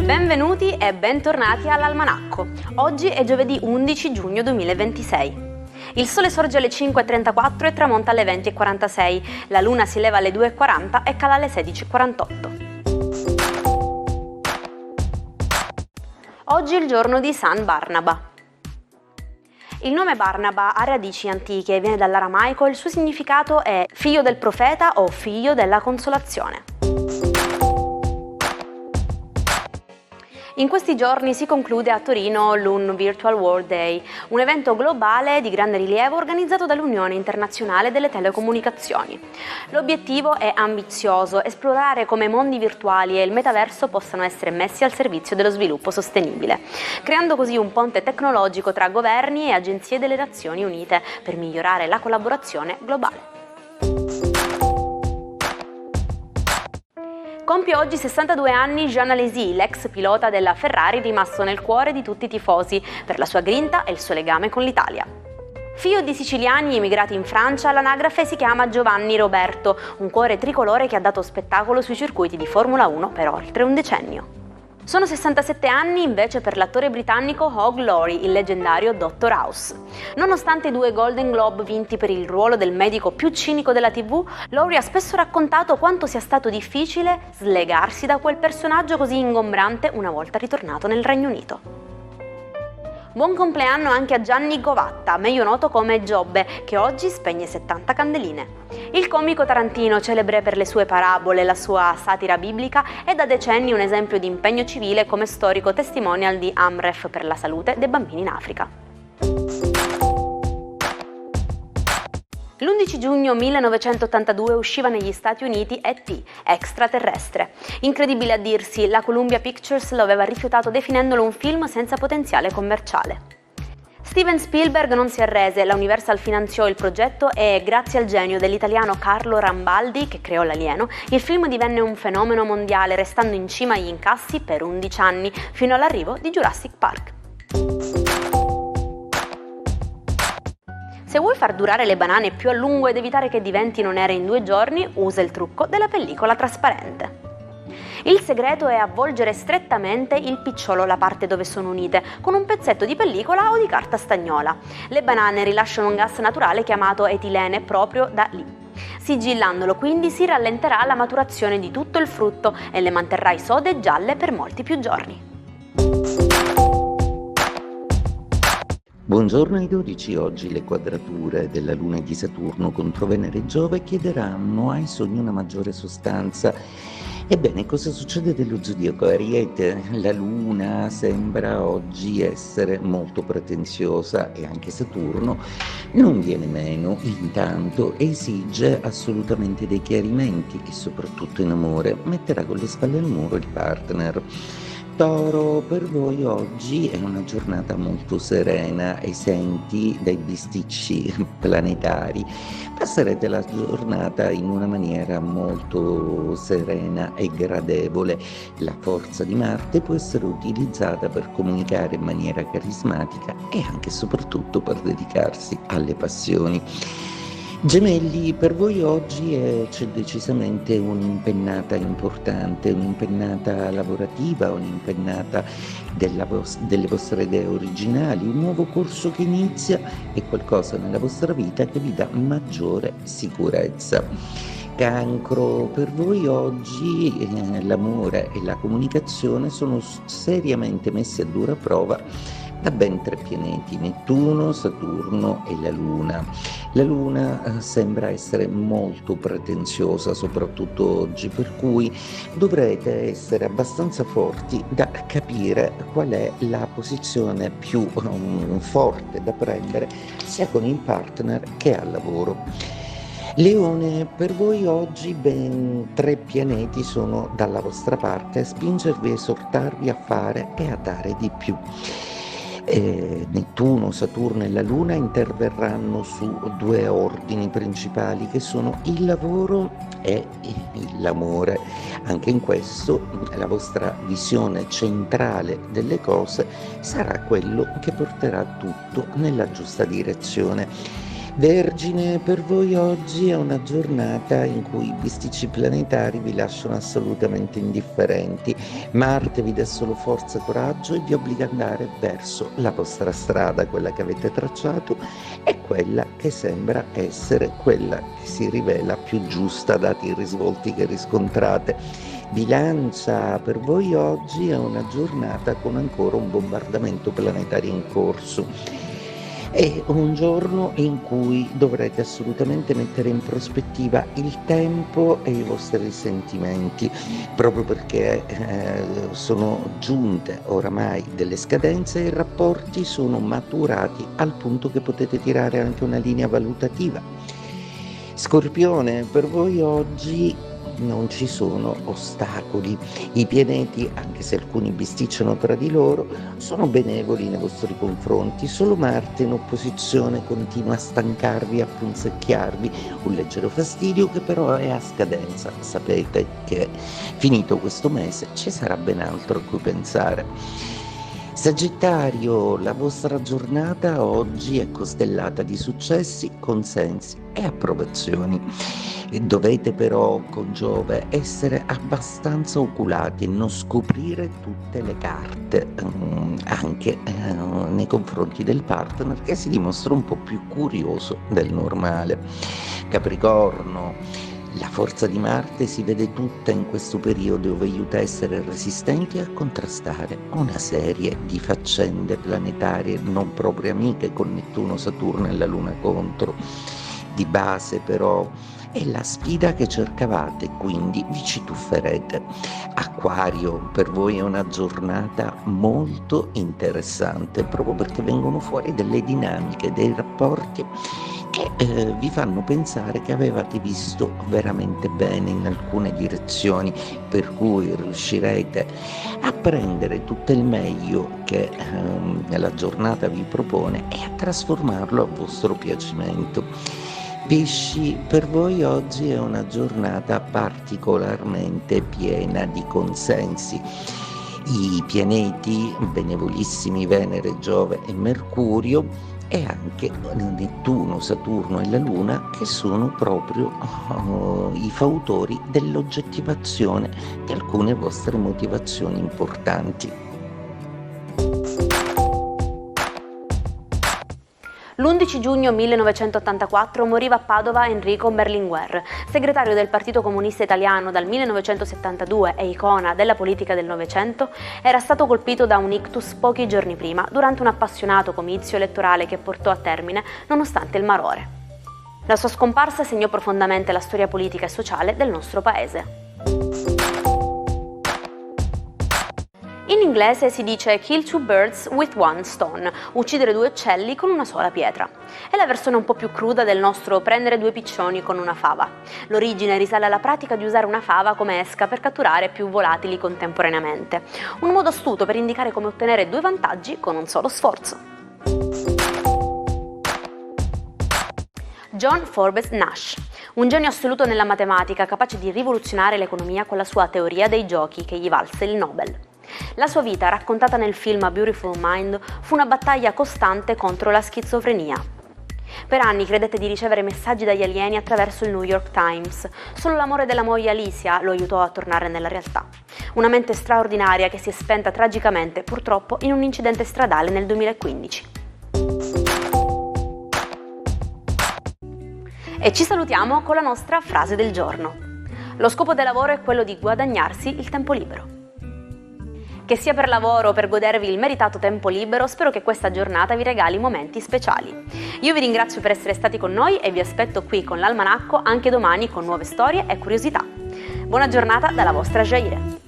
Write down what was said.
Benvenuti e bentornati all'Almanacco. Oggi è giovedì 11 giugno 2026. Il sole sorge alle 5.34 e tramonta alle 20.46, la luna si leva alle 2.40 e cala alle 16.48. Oggi è il giorno di San Barnaba. Il nome Barnaba ha radici antiche, viene dall'aramaico e il suo significato è figlio del profeta o figlio della consolazione. In questi giorni si conclude a Torino l'UN Virtual World Day, un evento globale di grande rilievo organizzato dall'Unione Internazionale delle Telecomunicazioni. L'obiettivo è ambizioso: esplorare come mondi virtuali e il metaverso possano essere messi al servizio dello sviluppo sostenibile, creando così un ponte tecnologico tra governi e agenzie delle Nazioni Unite per migliorare la collaborazione globale. Compie oggi 62 anni Jean Alesi, l'ex pilota della Ferrari rimasto nel cuore di tutti i tifosi per la sua grinta e il suo legame con l'Italia. Figlio di siciliani emigrati in Francia, all'anagrafe si chiama Giovanni Roberto, un cuore tricolore che ha dato spettacolo sui circuiti di Formula 1 per oltre un decennio. Sono 67 anni invece per l'attore britannico Hugh Laurie, il leggendario Dr. House. Nonostante i 2 Golden Globe vinti per il ruolo del medico più cinico della TV, Laurie ha spesso raccontato quanto sia stato difficile slegarsi da quel personaggio così ingombrante una volta ritornato nel Regno Unito. Buon compleanno anche a Gianni Govatta, meglio noto come Giobbe, che oggi spegne 70 candeline. Il comico tarantino, celebre per le sue parabole e la sua satira biblica, è da decenni un esempio di impegno civile come storico testimonial di Amref per la salute dei bambini in Africa. L'11 giugno 1982 usciva negli Stati Uniti E.T., Extraterrestre. Incredibile a dirsi, la Columbia Pictures lo aveva rifiutato definendolo un film senza potenziale commerciale. Steven Spielberg non si arrese, la Universal finanziò il progetto e, grazie al genio dell'italiano Carlo Rambaldi, che creò l'alieno, il film divenne un fenomeno mondiale, restando in cima agli incassi per 11 anni, fino all'arrivo di Jurassic Park. Se vuoi far durare le banane più a lungo ed evitare che diventino nere in 2 giorni, usa il trucco della pellicola trasparente. Il segreto è avvolgere strettamente il picciolo, la parte dove sono unite, con un pezzetto di pellicola o di carta stagnola. Le banane rilasciano un gas naturale chiamato etilene proprio da lì. Sigillandolo quindi si rallenterà la maturazione di tutto il frutto e le manterrai sode e gialle per molti più giorni. Buongiorno ai 12, oggi le quadrature della Luna e di Saturno contro Venere e Giove chiederanno ai sogni una maggiore sostanza. Ebbene, cosa succede dello zodiaco Ariete? La Luna sembra oggi essere molto pretenziosa e anche Saturno non viene meno, intanto esige assolutamente dei chiarimenti e soprattutto in amore metterà con le spalle al muro il partner. Toro, per voi oggi è una giornata molto serena, esenti dai bisticci planetari. Passerete la giornata in una maniera molto serena e gradevole. La forza di Marte può essere utilizzata per comunicare in maniera carismatica e anche e soprattutto per dedicarsi alle passioni. Gemelli, per voi oggi c'è decisamente un'impennata importante, un'impennata lavorativa, un'impennata delle vostre idee originali, un nuovo corso che inizia e qualcosa nella vostra vita che vi dà maggiore sicurezza. Cancro, per voi oggi l'amore e la comunicazione sono seriamente messi a dura prova da ben 3 pianeti, Nettuno, Saturno e la Luna. La Luna sembra essere molto pretenziosa, soprattutto oggi, per cui dovrete essere abbastanza forti da capire qual è la posizione più forte da prendere sia con il partner che al lavoro. Leone, per voi oggi ben 3 pianeti sono dalla vostra parte a spingervi e esortarvi a fare e a dare di più. Nettuno, Saturno e la Luna interverranno su 2 ordini principali che sono il lavoro e l'amore. Anche in questo la vostra visione centrale delle cose sarà quello che porterà tutto nella giusta direzione. Vergine, per voi oggi è una giornata in cui i bisticci planetari vi lasciano assolutamente indifferenti. Marte vi dà solo forza e coraggio e vi obbliga ad andare verso la vostra strada, quella che avete tracciato e quella che sembra essere quella che si rivela più giusta dati i risvolti che riscontrate. Bilancia, per voi oggi è una giornata con ancora un bombardamento planetario in corso. È un giorno in cui dovrete assolutamente mettere in prospettiva il tempo e i vostri sentimenti, proprio perché sono giunte oramai delle scadenze e i rapporti sono maturati al punto che potete tirare anche una linea valutativa. Scorpione, per voi oggi non ci sono ostacoli. I pianeti, anche se alcuni bisticciano tra di loro, sono benevoli nei vostri confronti. Solo Marte in opposizione continua a stancarvi, a punzecchiarvi, un leggero fastidio che però è a scadenza. Sapete che finito questo mese ci sarà ben altro a cui pensare. Sagittario, la vostra giornata oggi è costellata di successi, consensi e approvazioni. Dovete però con Giove essere abbastanza oculati e non scoprire tutte le carte, anche nei confronti del partner che si dimostra un po' più curioso del normale. Capricorno, la forza di Marte si vede tutta in questo periodo e vi aiuta a essere resistenti e a contrastare una serie di faccende planetarie non proprio amiche con Nettuno, Saturno e la Luna contro. Di base però è la sfida che cercavate, quindi vi ci tufferete. Acquario, per voi è una giornata molto interessante, proprio perché vengono fuori delle dinamiche, dei rapporti che vi fanno pensare che avevate visto veramente bene in alcune direzioni, per cui riuscirete a prendere tutto il meglio che la giornata vi propone e a trasformarlo a vostro piacimento. Pesci, per voi oggi è una giornata particolarmente piena di consensi. I pianeti benevolissimi Venere, Giove e Mercurio e anche Nettuno, Saturno e la Luna che sono proprio i fautori dell'oggettivazione di alcune vostre motivazioni importanti. L'11 giugno 1984 moriva a Padova Enrico Berlinguer, segretario del Partito Comunista Italiano dal 1972 e icona della politica del Novecento. Era stato colpito da un ictus pochi giorni prima, durante un appassionato comizio elettorale che portò a termine nonostante il malore. La sua scomparsa segnò profondamente la storia politica e sociale del nostro paese. In inglese si dice kill two birds with one stone, uccidere due uccelli con una sola pietra. È la versione un po' più cruda del nostro prendere due piccioni con una fava. L'origine risale alla pratica di usare una fava come esca per catturare più volatili contemporaneamente. Un modo astuto per indicare come ottenere due vantaggi con un solo sforzo. John Forbes Nash, un genio assoluto nella matematica, capace di rivoluzionare l'economia con la sua teoria dei giochi che gli valse il Nobel. La sua vita, raccontata nel film A Beautiful Mind, fu una battaglia costante contro la schizofrenia. Per anni credette di ricevere messaggi dagli alieni attraverso il New York Times. Solo l'amore della moglie Alicia lo aiutò a tornare nella realtà. Una mente straordinaria che si è spenta tragicamente, purtroppo, in un incidente stradale nel 2015. E ci salutiamo con la nostra frase del giorno. Lo scopo del lavoro è quello di guadagnarsi il tempo libero. Che sia per lavoro o per godervi il meritato tempo libero, spero che questa giornata vi regali momenti speciali. Io vi ringrazio per essere stati con noi e vi aspetto qui con l'Almanacco anche domani con nuove storie e curiosità. Buona giornata dalla vostra Jaire.